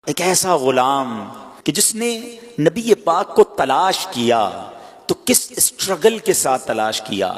ایک ایسا غلام کہ جس نے نبی پاک کو تلاش کیا تو کس اسٹرگل کے ساتھ تلاش کیا،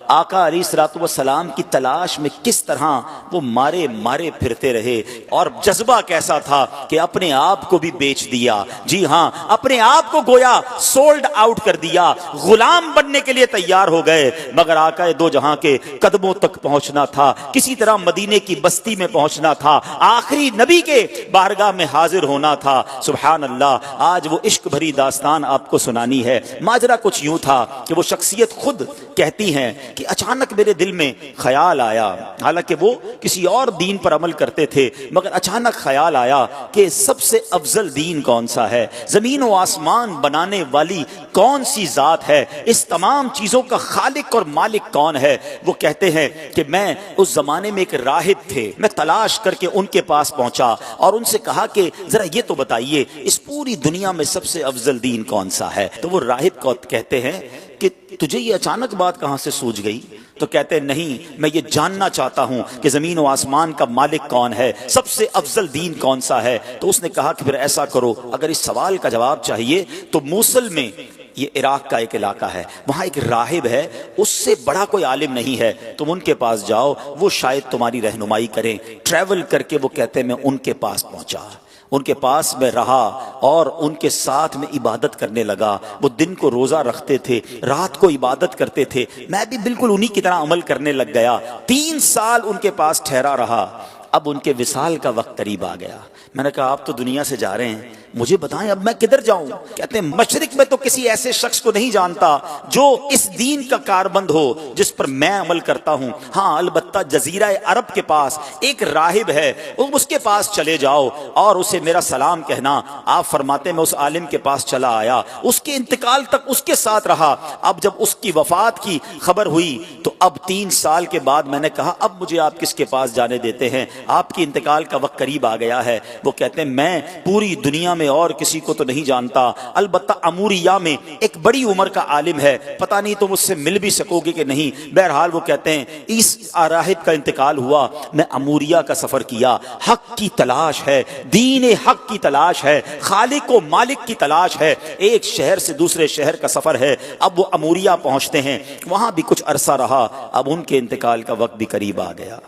آقا علیہ الصلوۃ والسلام کی تلاش میں کس طرح وہ مارے مارے پھرتے رہے، اور جذبہ کیسا تھا کہ اپنے آپ کو بھی بیچ دیا، جی ہاں اپنے آپ کو گویا سولڈ آؤٹ کر دیا، غلام بننے کے لیے تیار ہو گئے، مگر آقا دو جہاں کے قدموں تک پہنچنا تھا، کسی طرح مدینے کی بستی میں پہنچنا تھا، آخری نبی کے بارگاہ میں حاضر ہونا تھا۔ سبحان اللہ، آج وہ عشق بھری داستان آپ کو سنانی ہے۔ ماجرا کچھ یوں تھا کہ وہ شخصیت خود کہتی ہیں کہ اچانک میرے دل میں خیال آیا، حالانکہ وہ کسی اور دین پر عمل کرتے تھے، مگر اچانک خیال آیا کہ سب سے افضل دین کون سا ہے، زمین و آسمان بنانے والی کون سی ذات ہے، اس تمام چیزوں کا خالق اور مالک کون ہے۔ وہ کہتے ہیں کہ میں اس زمانے میں ایک راہب تھے، میں تلاش کر کے ان کے پاس پہنچا اور ان سے کہا کہ ذرا یہ تو بتائیے اس پوری دنیا میں سب سے افضل دین کون سا ہے۔ تو وہ راہب کو کہتے ہیں کہ تجھے یہ اچانک بات کہاں سے سوجھ گئی؟ تو کہتے ہیں نہیں، میں یہ جاننا چاہتا ہوں کہ زمین و آسمان کا مالک کون ہے، سب سے افضل دین کون سا ہے۔ تو اس نے کہا کہ پھر ایسا کرو، اگر اس سوال کا جواب چاہیے تو موصل میں، یہ عراق کا ایک علاقہ ہے، وہاں ایک راہب ہے، اس سے بڑا کوئی عالم نہیں ہے، تم ان کے پاس جاؤ، وہ شاید تمہاری رہنمائی کریں۔ ٹریول کر کے وہ کہتے ہیں میں ان کے پاس پہنچا، ان کے پاس میں رہا اور ان کے ساتھ میں عبادت کرنے لگا۔ وہ دن کو روزہ رکھتے تھے، رات کو عبادت کرتے تھے، میں بھی بالکل انہی کی طرح عمل کرنے لگ گیا۔ 3 سال ان کے پاس ٹھہرا رہا۔ اب ان کے وصال کا وقت قریب آ گیا۔ میں نے کہا آپ تو دنیا سے جا رہے ہیں، مجھے بتائیں اب میں کدھر جاؤں؟ کہتے ہیں مشرق میں تو کسی ایسے شخص کو نہیں جانتا جو اس دین کا کاربند ہو جس پر میں عمل کرتا ہوں، ہاں البتہ جزیرہ عرب کے پاس ایک راہب ہے، اس کے پاس چلے جاؤ اور اسے میرا سلام کہنا۔ آپ فرماتے میں اس عالم کے پاس چلا آیا، اس کے انتقال تک اس کے ساتھ رہا۔ اب جب اس کی وفات کی خبر ہوئی تو اب 3 سال کے بعد میں نے کہا اب مجھے آپ کس کے پاس جانے دیتے ہیں، آپ کی انتقال کا وقت قریب آ گیا ہے۔ وہ کہتے ہیں میں پوری دنیا میں اور کسی کو تو نہیں جانتا، البتہ اموریہ میں ایک بڑی عمر کا عالم ہے، پتہ نہیں تم اس سے مل بھی سکو گے کہ نہیں۔ بہرحال وہ کہتے ہیں اس راہب کا انتقال ہوا، میں اموریہ کا سفر کیا، حق کی تلاش ہے، دین حق کی تلاش ہے، خالق و مالک کی تلاش ہے، ایک شہر سے دوسرے شہر کا سفر ہے۔ اب وہ اموریہ پہنچتے ہیں، وہاں بھی کچھ عرصہ رہا، اب ان کے انتقال کا وقت بھی قریب آ گیا۔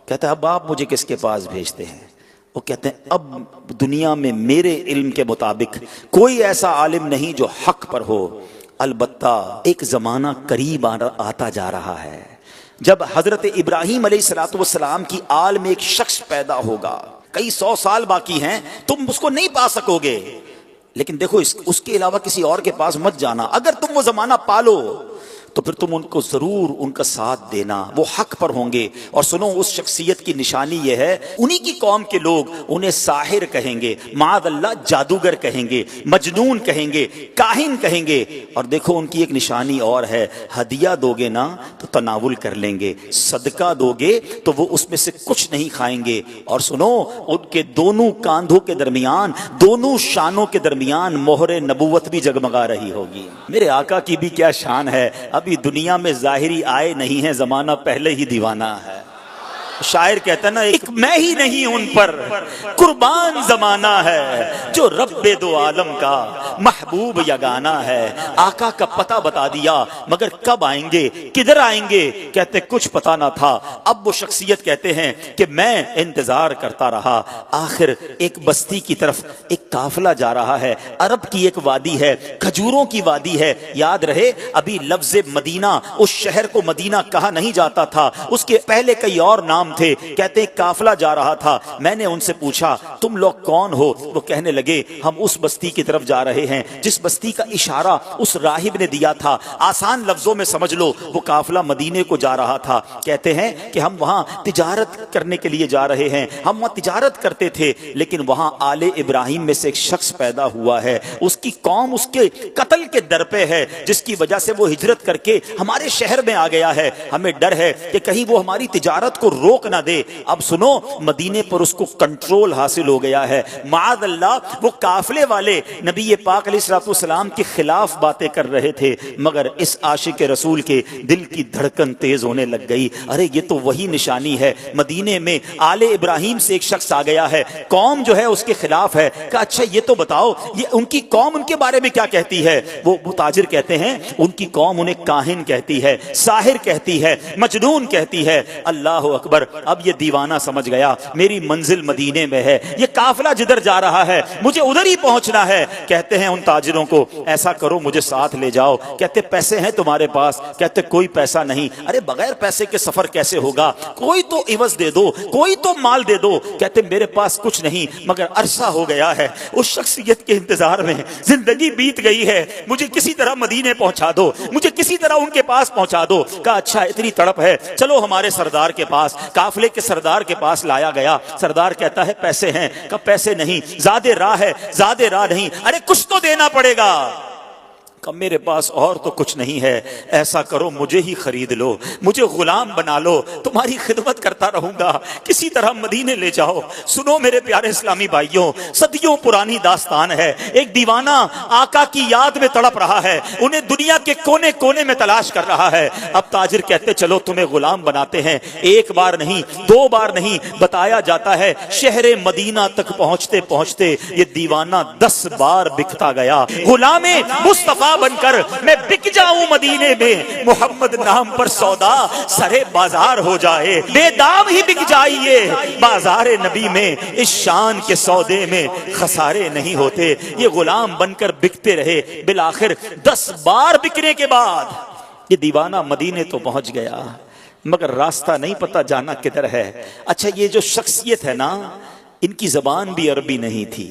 کہتا ہے اب آپ مجھے کس کے پاس بھیجتے ہیں؟ وہ کہتے ہیں اب دنیا میں میرے علم کے مطابق کوئی ایسا عالم نہیں جو حق پر ہو، البتہ ایک زمانہ قریب آتا جا رہا ہے جب حضرت ابراہیم علیہ السلام کی آل میں ایک شخص پیدا ہوگا، کئی 100 سال باقی ہیں، تم اس کو نہیں پا سکو گے، لیکن دیکھو اس کے علاوہ کسی اور کے پاس مت جانا، اگر تم وہ زمانہ پالو تو پھر تم ان کو ضرور ان کا ساتھ دینا، وہ حق پر ہوں گے۔ اور سنو اس شخصیت کی نشانی یہ ہے، انہی کی قوم کے لوگ انہیں ساحر کہیں گے، معاذ اللہ جادوگر کہیں گے، مجنون کہیں گے، کاہن کہیں گے، اور دیکھو ان کی ایک نشانی اور ہے، ہدیہ دو گے نا تو تناول کر لیں گے، صدقہ دو گے تو وہ اس میں سے کچھ نہیں کھائیں گے۔ اور سنو ان کے دونوں کاندھوں کے درمیان، دونوں شانوں کے درمیان مہر نبوت بھی جگمگا رہی ہوگی۔ میرے آقا کی بھی کیا شان ہے، ابھی دنیا میں ظاہری آئے نہیں ہے، زمانہ پہلے ہی دیوانہ ہے۔ شاعر کہتا ہے نا ایک میں ہی نہیں ان پر قربان زمانہ ہے، جو رب دو عالم کا محبوب یگانہ ہے۔ آقا کا پتہ بتا دیا، مگر کب آئیں گے، کدھر آئیں گے، کہتے کچھ پتہ نہ تھا۔ اب وہ شخصیت کہتے ہیں کہ میں انتظار کرتا رہا، آخر ایک بستی کی طرف ایک قافلہ جا رہا ہے، عرب کی ایک وادی ہے، کھجوروں کی وادی ہے، یاد رہے ابھی لفظ مدینہ اس شہر کو مدینہ کہا نہیں جاتا تھا، اس کے پہلے کئی اور نام تھے۔ کہتے ہیں قافلہ جا رہا تھا، میں نے ان سے پوچھا تم لوگ کون ہو؟ وہ کہنے لگے ہم اس بستی کی طرف جا رہے ہیں جس بستی کا اشارہ اس راہب نے دیا تھا، آسان لفظوں میں سمجھ لو وہ قافلہ مدینے کو جا رہا تھا۔ کہتے ہیں کہ ہم وہاں تجارت کرنے کے لیے جا رہے ہیں، ہم وہاں تجارت کرتے تھے، لیکن وہاں آل ابراہیم میں سے ایک شخص پیدا ہوا ہے، اس کی قوم اس کے قتل کے در پہ ہے، جس کی وجہ سے وہ ہجرت کر کے ہمارے شہر میں آ گیا ہے، ہمیں ڈر ہے کہ کہیں وہ ہماری تجارت کو روک نہ دے۔ اب سنو مدینے پر اس کو کنٹرول حاصل ہو گیا ہے، معاذ اللہ وہ قافلے والے نبی پاک پاک علیہ الصلوۃ والسلام کے خلاف باتیں کر رہے تھے، مگر اس عاشق رسول کے دل کی دھڑکن تیز ہونے لگ گئی۔ ارے یہ تو وہی نشانی ہے، مدینے میں آل ابراہیم سے ایک شخص آ گیا ہے، قوم جو ہے اس کے خلاف ہے۔ کہا اچھا یہ تو بتاؤ یہ ان کی قوم ان کے بارے میں کیا کہتی ہے؟ وہ تاجر کہتے ہیں ان کی قوم انہیں کاہن کہتی ہے، ساحر کہتی ہے، مجنون کہتی ہے۔ اللہ اکبر! اب یہ دیوانہ سمجھ گیا میری منزل مدینے میں ہے، یہ قافلہ جدھر جا رہا ہے مجھے ادھر ہی پہنچنا ہے۔ کہتے ہیں ان تاجروں کو ایسا کرو مجھے ساتھ لے جاؤ۔ کہتے پیسے ہیں تمہارے پاس؟ کہتے کوئی پیسہ نہیں۔ ارے بغیر پیسے کے سفر کیسے ہوگا؟ کوئی تو عوض دے دو، کوئی تو مال دے دو۔ کہتے میرے پاس کچھ نہیں، مگر عرصہ ہو گیا ہے اس شخصیت کے انتظار میں، زندگی بیت گئی ہے، مجھے کسی طرح مدینے پہنچا دو، مجھے کسی طرح ان کے پاس پہنچا دو۔ کہا اچھا اتنی تڑپ ہے چلو ہمارے سردار کے پاس۔ قافلے کے سردار کے پاس لایا گیا۔ سردار کہتا ہے پیسے ہیں؟ کہا پیسے نہیں، زیادہ راہ ہے، زیادہ راہ نہیں۔ ارے کچھ تو دینا پڑے گا۔ میرے پاس اور تو کچھ نہیں ہے، ایسا کرو مجھے ہی خرید لو، مجھے غلام بنا لو، تمہاری خدمت کرتا رہوں گا، کسی طرح مدینے لے جاؤ۔ سنو میرے پیارے اسلامی بھائیوں، صدیوں پرانی داستان ہے۔ ایک دیوانہ آقا کی یاد میں تڑپ رہا ہے، انہیں دنیا کے کونے کونے میں تلاش کر رہا ہے۔ اب تاجر کہتے چلو تمہیں غلام بناتے ہیں۔ ایک بار نہیں، دو بار نہیں، بتایا جاتا ہے شہر مدینہ تک پہنچتے پہنچتے یہ دیوانہ 10 بار بکتا گیا۔ غلام مصطفیٰ بن کر میں بک جاؤں مدینے میں، محمد نام پر سودا سرے بازار ہو جائے، بے دام ہی بک جائیے بازار نبی میں، اس شان کے سودے میں خسارے نہیں ہوتے۔ یہ غلام بن کر بکتے رہے، بالآخر 10 بار بکنے کے بعد یہ دیوانہ مدینے تو پہنچ گیا، مگر راستہ نہیں پتا جانا کدھر ہے۔ اچھا یہ جو شخصیت ہے نا، ان کی زبان بھی عربی نہیں تھی،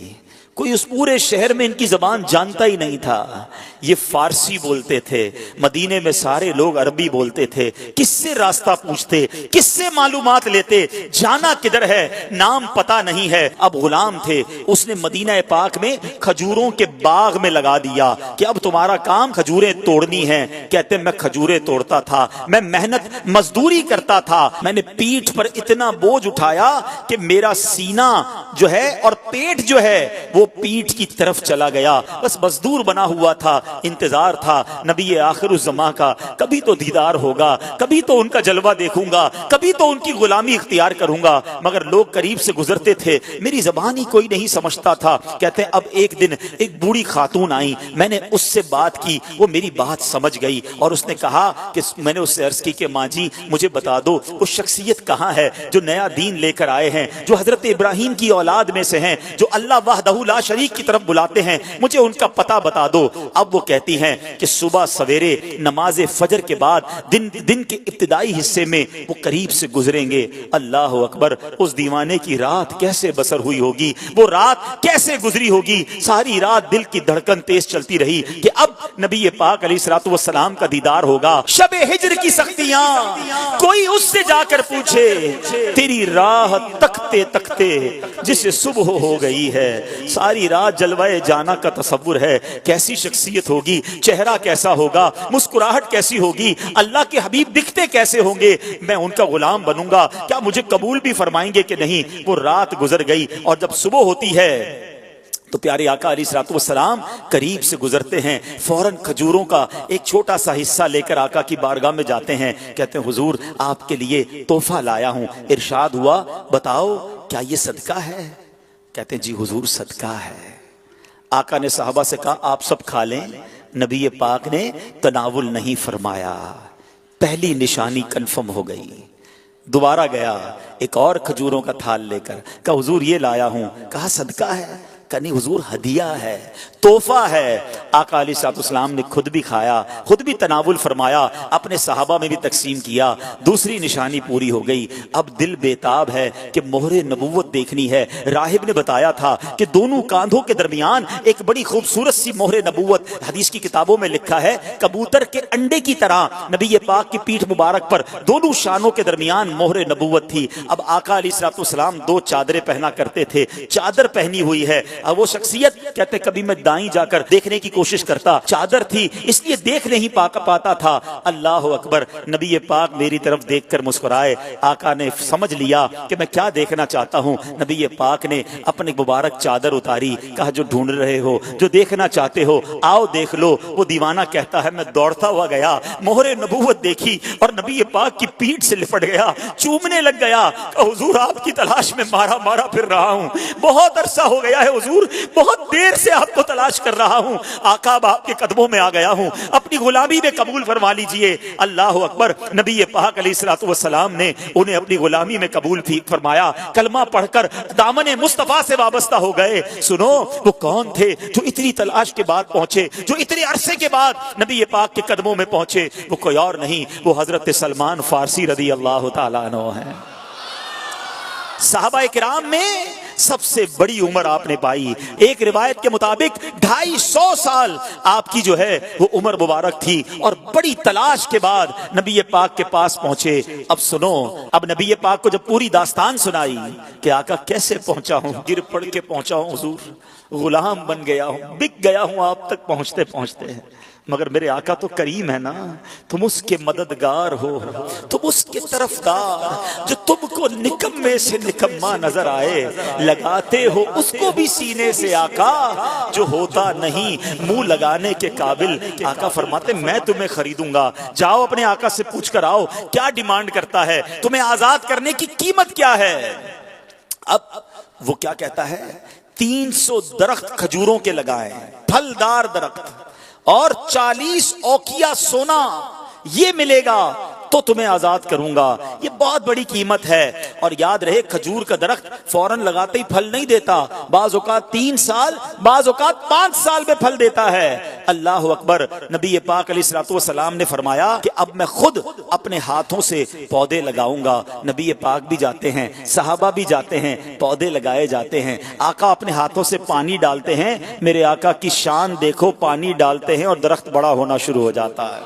کوئی اس پورے شہر میں ان کی زبان جانتا ہی نہیں تھا۔ یہ فارسی بولتے تھے، مدینے میں سارے لوگ عربی بولتے تھے۔ کس سے راستہ پوچھتے، کس سے معلومات لیتے، جانا کدھر ہے، نام پتا نہیں ہے۔ اب غلام تھے، اس نے مدینہ پاک میں کھجوروں کے باغ میں لگا دیا کہ اب تمہارا کام کھجوریں توڑنی ہیں۔ کہتے میں کھجوریں توڑتا تھا، میں محنت مزدوری کرتا تھا، میں نے پیٹھ پر اتنا بوجھ اٹھایا کہ میرا سینہ جو ہے اور پیٹ جو ہے وہ پیٹھ کی طرف چلا گیا۔ بس مزدور بنا ہوا تھا، انتظار تھا نبی آخر الزماں کا، کبھی تو دیدار ہوگا، کبھی تو ان کا جلوہ دیکھوں گا، کبھی تو ان کی غلامی اختیار کروں گا۔ مگر لوگ قریب سے گزرتے تھے، میری زبان ہی کوئی نہیں سمجھتا تھا۔ کہتے ہیں اب ایک دن ایک بوڑھی خاتون آئی، میں نے اس سے بات کی، وہ میری بات سمجھ گئی اور اس نے کہا کہ میں نے اس سے عرض کی کہ ماں جی مجھے بتا دو وہ شخصیت کہاں ہے جو نیا دین لے کر آئے ہیں، جو حضرت ابراہیم کی اولاد میں سے ہیں، جو اللہ وحدہ لا شریک کی طرف بلاتے ہیں، مجھے ان کا پتہ بتا دو۔ اب وہ کہتی ہیں کہ صبح سویرے نماز فجر کے بعد دن کے ابتدائی حصے میں وہ قریب سے گزریں گے۔ اللہ اکبر! اس دیوانے کی رات کیسے بسر ہوئی ہوگی، وہ رات کیسے گزری ہوگی، ساری رات دل کی دھڑکن تیز چلتی رہی کہ اب نبی پاک علیہ الصلوۃ والسلام کا دیدار ہوگا۔ شب ہجر کی سختیاں کوئی اس سے جا کر پوچھے، تیری راہ تکتے تکتے جسے صبح ہو گئی ہے۔ ساری رات جلوہ جانا کا تصور ہے، کیسی شخصیت ہوگی، چہرہ کیسا ہوگا، مسکراہٹ کیسی ہوگی، اللہ کے حبیب دکھتے کیسے ہوں گے، میں ان کا غلام بنوں گا، کیا مجھے قبول بھی فرمائیں گے کہ نہیں۔ وہ رات گزر گئی اور جب صبح ہوتی ہے تو پیارے آقا علیہ الصلوۃ والسلام قریب سے گزرتے ہیں، فوراً کھجوروں کا ایک چھوٹا سا حصہ لے کر آقا کی بارگاہ میں جاتے ہیں۔ کہتے ہیں حضور آپ کے لیے تحفہ لایا ہوں۔ ارشاد ہوا بتاؤ کیا یہ صدقہ ہے؟ کہتے ہیں جی حضور صدقہ ہے۔ آقا نے صحابہ سے کہا آپ سب کھا لیں، نبی پاک نے تناول نہیں فرمایا۔ پہلی نشانی کنفرم ہو گئی۔ دوبارہ گیا ایک اور کھجوروں کا تھال لے کر، کہا حضور یہ لایا ہوں۔ کہا صدقہ ہے؟ کہا نہیں حضور ہدیہ ہے، تحفہ ہے۔ آقا علیہ الصلوۃ والسلام نے خود بھی کھایا، خود بھی تناول فرمایا، اپنے صحابہ میں بھی تقسیم کیا۔ دوسری نشانی پوری ہو گئی۔ اب دل بیتاب ہے کہ مہر نبوت دیکھنی ہے۔ راہب نے بتایا تھا کہ دونوں کاندھوں کے درمیان ایک بڑی خوبصورت سی مہر نبوت، حدیث کی کتابوں میں لکھا ہے کبوتر کے انڈے کی طرح نبی پاک کی پیٹھ مبارک پر دونوں شانوں کے درمیان مہر نبوت تھی۔ اب آقا علیہ الصلوۃ والسلام 2 چادریں پہنا کرتے تھے، چادر پہنی ہوئی ہے، اب وہ شخصیت کہتے کبھی میں دائیں جا کر دیکھنے کی کوشش کرتا، چادر تھی اس لیے دیکھ نہیں پاتا تھا۔ اللہ اکبر، نبی پاک میری طرف دیکھ کر مسکرائے۔ آقا نے سمجھ لیا کہ میں کیا دیکھنا چاہتا ہوں۔ نبی پاک نے اپنی مبارک چادر اتاری، کہا جو ڈھونڈ رہے ہو، جو دیکھنا چاہتے ہو آؤ دیکھ لو۔ وہ دیوانہ کہتا ہے میں دوڑتا ہوا گیا، مہر نبوت دیکھی اور نبی پاک کی پیٹھ سے لپٹ گیا، چومنے لگ گیا کہ حضور آپ کی تلاش میں مارا پھر رہا ہوں، بہت عرصہ ہو گیا ہے حضور، بہت دیر سے آپ کو تلاش کر رہا ہوں، آقا اب آپ کے قدموں میں آ گیا ہوں، اپنی غلامی میں قبول فرما لیجئے۔ اللہ اکبر، نبی پاک علیہ الصلوۃ والسلام نے انہیں اپنی غلامی میں قبول فرمایا، کلمہ پڑھ کر دامن مصطفیٰ سے وابستہ ہو گئے۔ سنو وہ کون تھے جو اتنی تلاش کے بعد پہنچے، جو اتنے عرصے کے بعد نبی پاک کے قدموں میں پہنچے؟ وہ کوئی اور نہیں، وہ حضرت سلمان فارسی رضی اللہ تعالیٰ عنہ ہیں۔ صحابہ کرام میں سب سے بڑی عمر آپ نے پائی، ایک روایت کے مطابق 250 سال آپ کی جو ہے وہ عمر مبارک تھی، اور بڑی تلاش کے بعد نبی پاک کے پاس پہنچے۔ اب سنو، اب نبی پاک کو جب پوری داستان سنائی کہ آقا کیسے پہنچا ہوں، گر پڑ کے پہنچا ہوں حضور، غلام بن گیا ہوں، بک گیا ہوں آپ تک پہنچتے پہنچتے، مگر میرے آقا تو کریم ہے نا، تم اس کے مددگار ہو، تم اس کے طرفدار، جو تم کو نکمے سے نکما نظر آئے لگاتے ہو اس کو بھی سینے سے آقا، جو ہوتا نہیں منہ لگانے کے قابل۔ آقا فرماتے میں تمہیں خریدوں گا، جاؤ اپنے آقا سے پوچھ کر آؤ کیا ڈیمانڈ کرتا ہے، تمہیں آزاد کرنے کی قیمت کیا ہے۔ اب وہ کیا کہتا ہے، 300 درخت کھجوروں کے لگائے، پھلدار درخت، اور 40 اوقیہ سونا، یہ ملے گا تو تمہیں آزاد کروں گا۔ یہ بہت بڑی قیمت ہے، اور یاد رہے کھجور کا درخت فوراً لگاتے ہی پھل نہیں دیتا، بعض اوقات 3 سال، بعض اوقات 5 سال میں پھل دیتا ہے۔ اللہ اکبر، نبی پاک علیہ الصلوۃ والسلام نے فرمایا کہ اب میں خود اپنے ہاتھوں سے پودے لگاؤں گا۔ نبی پاک بھی جاتے ہیں، صحابہ بھی جاتے ہیں، پودے لگائے جاتے ہیں، آقا اپنے ہاتھوں سے پانی ڈالتے ہیں، میرے آقا کی شان دیکھو، پانی ڈالتے ہیں اور درخت بڑا ہونا شروع ہو جاتا ہے۔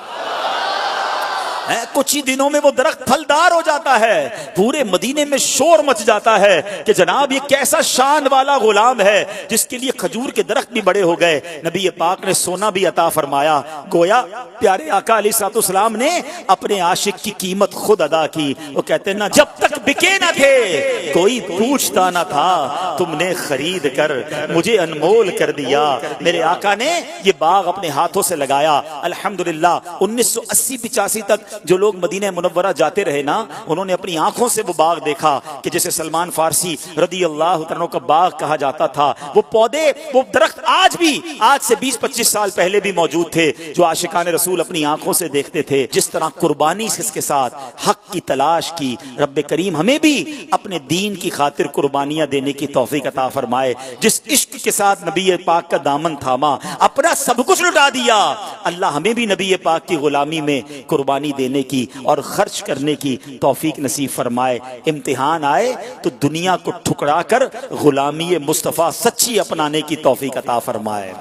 کچھ ہی دنوں میں وہ درخت پھلدار ہو جاتا ہے، پورے مدینے میں شور مچ جاتا ہے کہ جناب یہ کیسا شان والا غلام ہے جس کے لیے کھجور کے درخت بھی بڑے ہو گئے۔ نبی پاک نے سونا بھی عطا فرمایا، گویا پیارے آقا علیہ الصلوۃ والسلام نے اپنے عاشق کی قیمت خود ادا کی۔ وہ کہتے ہیں نا جب تک بکے نہ تھے کوئی پوچھتا نہ تھا، تم نے خرید کر مجھے انمول کر دیا۔ میرے آقا نے یہ باغ اپنے ہاتھوں سے لگایا۔ الحمدللہ 1980-85 تک جو لوگ مدینہ منورہ جاتے رہے نا، انہوں نے اپنی آنکھوں سے وہ باغ دیکھا کہ جسے سلمان فارسی رضی اللہ عنہ کا باغ کہا جاتا تھا۔ وہ پودے، وہ درخت آج بھی، آج سے 20-25 سال پہلے بھی موجود تھے، جو عاشقان رسول اپنی آنکھوں سے دیکھتے تھے۔ جس طرح قربانی کے ساتھ حق کی تلاش کی، رب کریم ہمیں بھی اپنے دین کی خاطر قربانیاں دینے کی توفیق عطا فرمائے۔ جس عشق کے ساتھ نبی پاک کا دامن تھاما، اپنا سب کچھ لٹا دیا، اللہ ہمیں بھی نبی پاک کی غلامی میں قربانی دینے کی اور خرچ کرنے کی توفیق نصیب فرمائے۔ امتحان آئے تو دنیا کو ٹھکرا کر غلامی مصطفیٰ سچی اپنانے کی توفیق عطا فرمائے۔